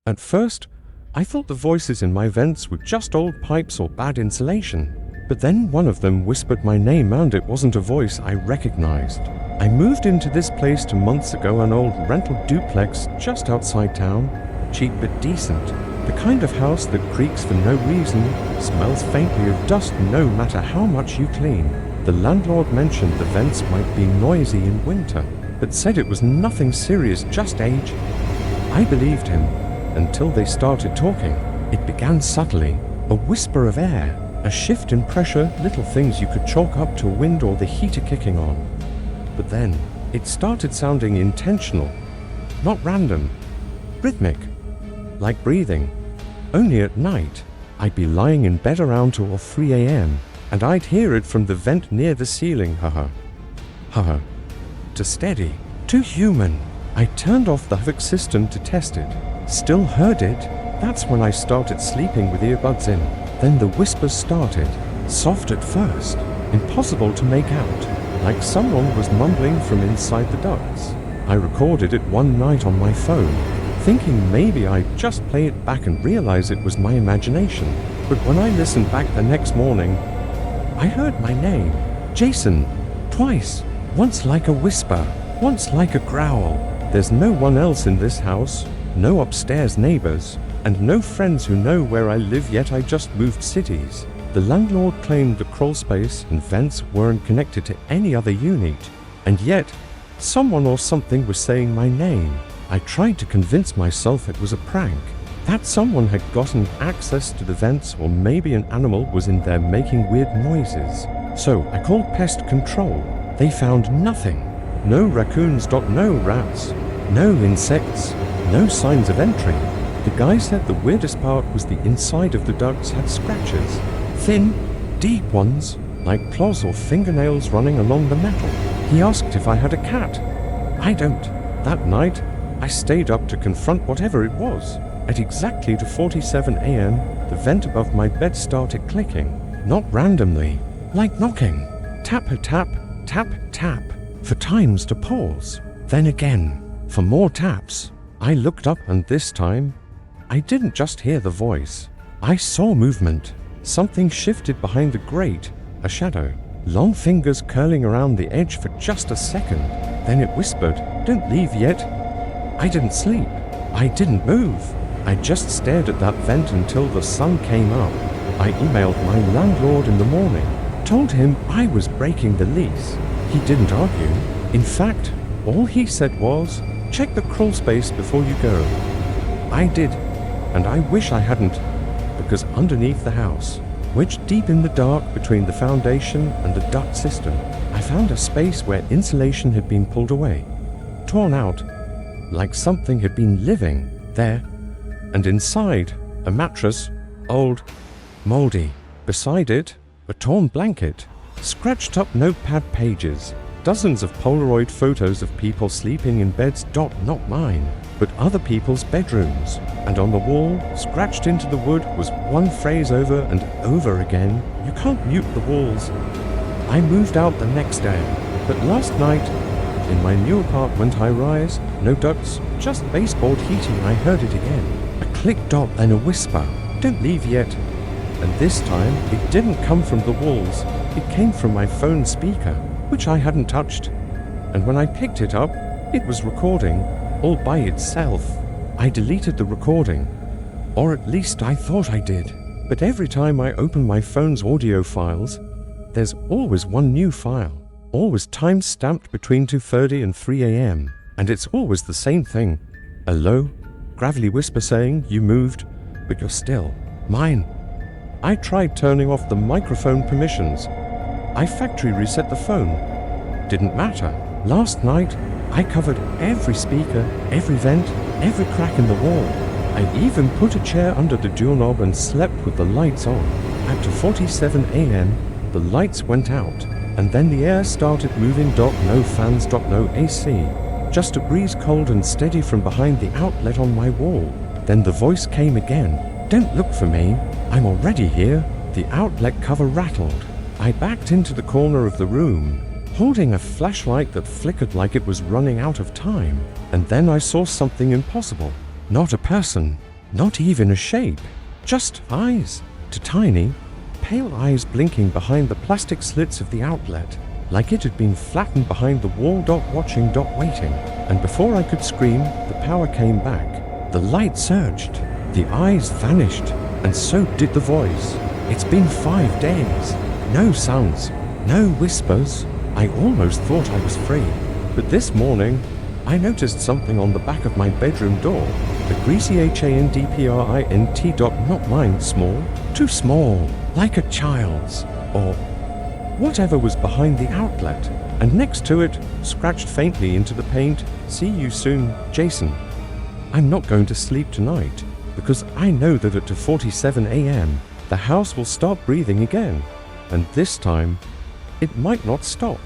At first, I thought the voices in my vents were just old pipes or bad insulation. But then one of them whispered my name and it wasn't a voice I recognized. I moved into this place 2 months ago, an old rental duplex just outside town. Cheap but decent. The kind of house that creaks for no reason, smells faintly of dust no matter how much you clean. The landlord mentioned the vents might be noisy in winter, but said it was nothing serious, just age. I believed him, until they started talking. It began subtly, a whisper of air, a shift in pressure, little things you could chalk up to wind or the heater kicking on. But then, it started sounding intentional, not random, rhythmic, like breathing. Only at night, I'd be lying in bed around 2 or 3 a.m., and I'd hear it from the vent near the ceiling, haha. Haha. Too steady, too human. I turned off the HVAC system to test it. Still heard it. That's when I started sleeping with earbuds in. Then the whispers started, soft at first, impossible to make out, like someone was mumbling from inside the ducts. I recorded it one night on my phone, thinking maybe I'd just play it back and realize it was my imagination. But when I listened back the next morning, I heard my name, Jason, twice, once like a whisper, once like a growl. There's no one else in this house, no upstairs neighbors, and no friends who know where I live, yet I just moved cities. The landlord claimed the crawl space and vents weren't connected to any other unit, and yet someone or something was saying my name. I tried to convince myself it was a prank, that someone had gotten access to the vents, or maybe an animal was in there making weird noises. So I called pest control. They found nothing. No raccoons, no rats, no insects, no signs of entry. The guy said the weirdest part was the inside of the ducts had scratches. Thin, deep ones, like claws or fingernails running along the metal. He asked if I had a cat. I don't. That night, I stayed up to confront whatever it was. At exactly 2:47 a.m., the vent above my bed started clicking. Not randomly, like knocking. Tap-a-tap, tap-tap, for times to pause. Then again, for more taps. I looked up, and this time, I didn't just hear the voice. I saw movement. Something shifted behind the grate, a shadow. Long fingers curling around the edge for just a second. Then it whispered, "Don't leave yet." I didn't sleep. I didn't move. I just stared at that vent until the sun came up. I emailed my landlord in the morning, told him I was breaking the lease. He didn't argue. In fact, all he said was, "Check the crawl space before you go." I did, and I wish I hadn't, because underneath the house, wedged deep in the dark between the foundation and the duct system, I found a space where insulation had been pulled away, torn out, like something had been living there, and inside, a mattress, old, moldy. Beside it, a torn blanket, scratched up notepad pages, dozens of Polaroid photos of people sleeping in beds, not mine, but other people's bedrooms. And on the wall, scratched into the wood, was one phrase over and over again, "You can't mute the walls." I moved out the next day, but last night, in my new apartment high-rise, no ducts, just baseboard heating, I heard it again. A click dot, then a whisper, "Don't leave yet." And this time, it didn't come from the walls, it came from my phone speaker, which I hadn't touched. And when I picked it up, it was recording, all by itself. I deleted the recording, or at least I thought I did. But every time I open my phone's audio files, there's always one new file, always time-stamped between 2:30 and 3 a.m. And it's always the same thing. A low, gravelly whisper saying, "You moved, but you're still mine." I tried turning off the microphone permissions. I factory reset the phone. Didn't matter. Last night, I covered every speaker, every vent, every crack in the wall. I even put a chair under the doorknob and slept with the lights on. At 2:47 a.m., the lights went out, and then the air started moving. No fans, no AC. Just a breeze, cold and steady from behind the outlet on my wall. Then the voice came again. "Don't look for me. I'm already here." The outlet cover rattled. I backed into the corner of the room, holding a flashlight that flickered like it was running out of time. And then I saw something impossible. Not a person, Not even a shape, just eyes. Tiny, pale eyes blinking behind the plastic slits of the outlet, like it had been flattened behind the wall. Watching, waiting. And before I could scream, the power came back. The light surged, the eyes vanished, and so did the voice. It's been 5 days. No sounds, no whispers. I almost thought I was free. But this morning, I noticed something on the back of my bedroom door. The greasy HANDPRINT. Not mine, small. Too small, like a child's. Or whatever was behind the outlet. And next to it, scratched faintly into the paint, "See you soon, Jason." I'm not going to sleep tonight, because I know that at 2:47 a.m., the house will start breathing again. And this time, it might not stop.